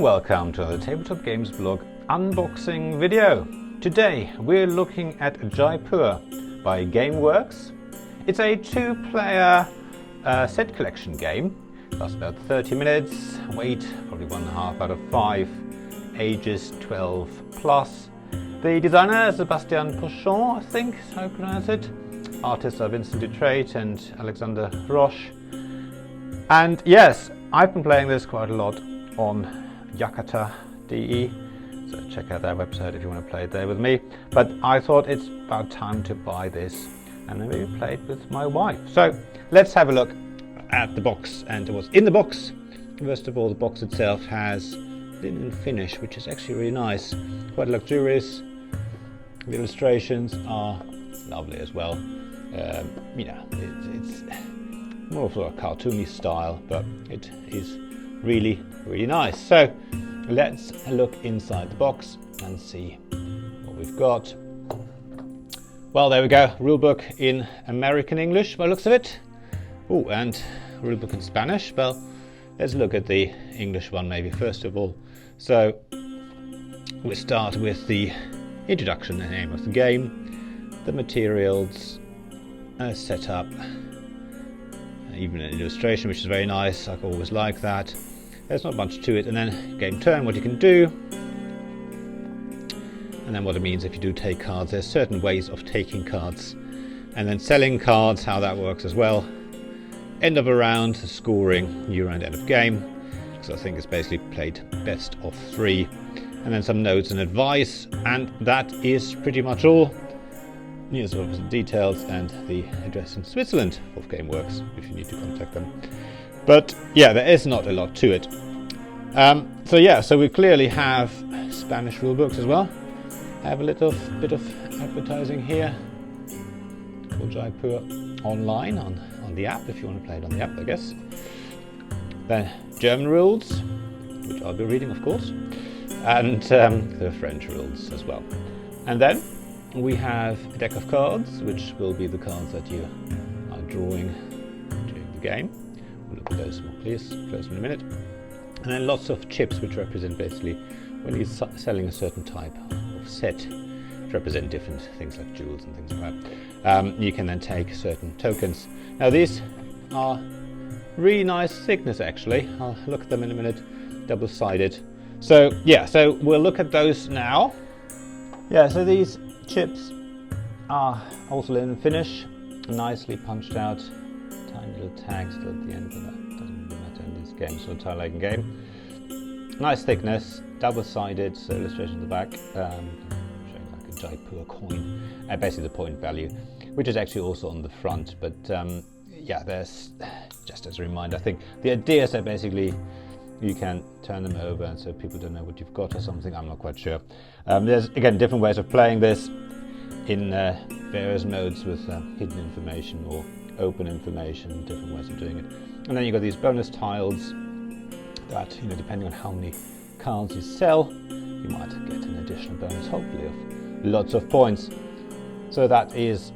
welcome to the Tabletop Games blog unboxing video. Today we're looking at Jaipur by GameWorks. It's a two-player set collection game. Lasts about 30 minutes, weight probably 1.5 out of 5, ages 12 plus. The designer is Sebastian Pochon, I think is how you pronounce it. Artists are Vincent Dutrait and Alexander Roche. And yes, I've been playing this quite a lot on Jakarta.de, so check out their website if you want to play it there with me. But I thought it's about time to buy this and then maybe play it with my wife. So let's have a look at the box and what's in the box. First of all, the box itself has linen finish, which is actually really nice, quite luxurious. The illustrations are lovely as well. It's more of a cartoony style, but it is really nice. So let's look inside the box and see what we've got. Well, there we go, rulebook in American English by the looks of it. Oh, and rulebook in Spanish. Well, let's look at the English one maybe first of all. So we start with the introduction, the name of the game, the materials, setup, even an illustration, which is very nice. I always like that. There's not much to it. And then game turn, what you can do, and then what it means if you do take cards. There's certain ways of taking cards, and then selling cards, how that works as well. End of a round, scoring, new round, end of game. So I think it's basically played best of 3. And then some notes and advice, and that is pretty much all. Here's sort of some details and the address in Switzerland of GameWorks if you need to contact them. But yeah, there is not a lot to it. So we clearly have Spanish rule books as well. I have a little bit of advertising here for Jaipur online on the app, if you want to play it on the app, I guess. Then German rules, which I'll be reading, of course, and the French rules as well. And then we have a deck of cards, which will be the cards that you are drawing during the game. We'll look at those more close in a minute. And then lots of chips, which represent basically when you're selling a certain type of set, to represent different things like jewels and things like that. You can then take certain tokens. Now these are really nice thickness actually. I'll look at them in a minute, double-sided. So yeah, so we'll look at those now. Yeah, so these chips are also linen finish, nicely punched out, tiny little tags at the end, but that doesn't really matter in this game, so tile-like game. Nice thickness, double-sided, so illustration at the back, showing like a Jaipur coin, basically the point value, which is actually also on the front. But yeah, there's, just as a reminder, I think the idea is that basically you can turn them over and so people don't know what you've got or something. I'm not quite sure. There's again different ways of playing this in various modes with hidden information or open information, different ways of doing it. And then you've got these bonus tiles that, depending on how many cards you sell, you might get an additional bonus, hopefully of lots of points. So that is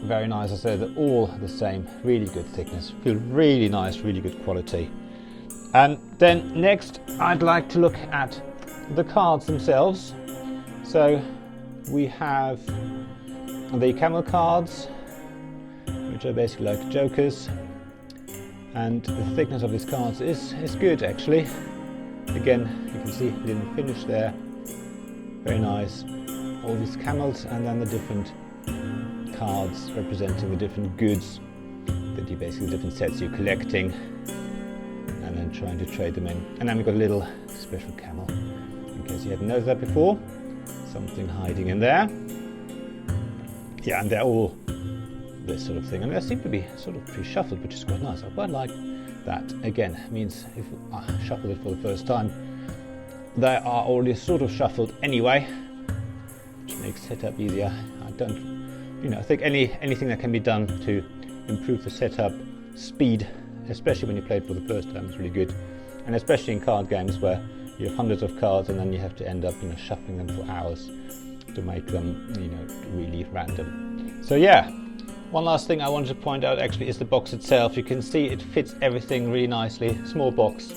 very nice. I say they're all the same, really good thickness, feel really nice, really good quality. And then next I'd like to look at the cards themselves. So we have the camel cards, which are basically like jokers, and the thickness of these cards is good actually. Again, you can see linen finish there, very nice. All these camels, and then the different cards representing the different goods that you basically, different sets you're collecting and then trying to trade them in. And then we've got a little special camel, in case you hadn't noticed that before, something hiding in there. Yeah, and they're all this sort of thing, and they seem to be sort of pre-shuffled, which is quite nice. I quite like that. Again, means if I shuffle it for the first time, they are already sort of shuffled anyway, which makes setup easier. I think anything that can be done to improve the setup speed, especially when you play it for the first time, is really good. And especially in card games where you have hundreds of cards and then you have to end up shuffling them for hours to make them really random. So yeah, one last thing I wanted to point out actually is the box itself. You can see it fits everything really nicely, small box,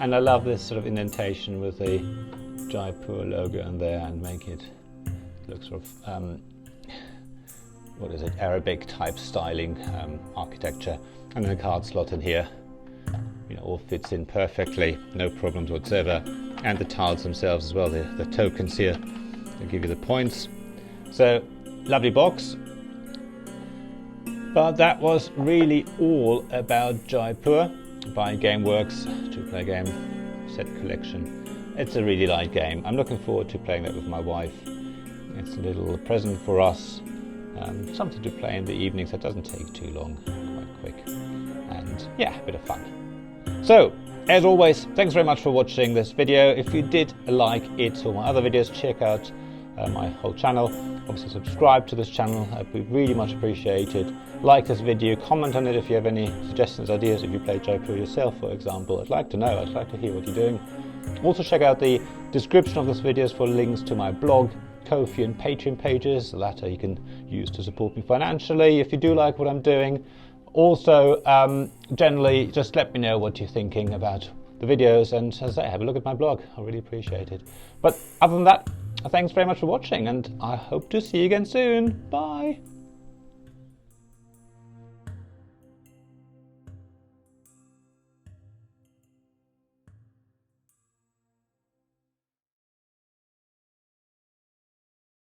And I love this sort of indentation with the Jaipur logo in there, and make it look sort of what is it, Arabic type styling architecture. And then a card slot in here, you know, all fits in perfectly, no problems whatsoever. And the tiles themselves as well, the tokens here, they give you the points. So lovely box. But that was really all about Jaipur by GameWorks 2-player game set collection. It's a really light game. I'm looking forward to playing that with my wife. It's a little present for us, something to play in the evenings that doesn't take too long, quite quick, and yeah, a bit of fun. So, as always, thanks very much for watching this video. If you did like it or my other videos, check out my whole channel. Obviously subscribe to this channel, that'd be really much appreciated. Like this video, comment on it if you have any suggestions, ideas, if you play Jaipur yourself, for example. I'd like to know, I'd like to hear what you're doing. Also check out the description of this video for links to my blog, Ko-fi and Patreon pages. The latter you can use to support me financially if you do like what I'm doing. Also, generally, just let me know what you're thinking about the videos, and as I say, have a look at my blog. I really appreciate it. But other than that, thanks very much for watching, and I hope to see you again soon. Bye.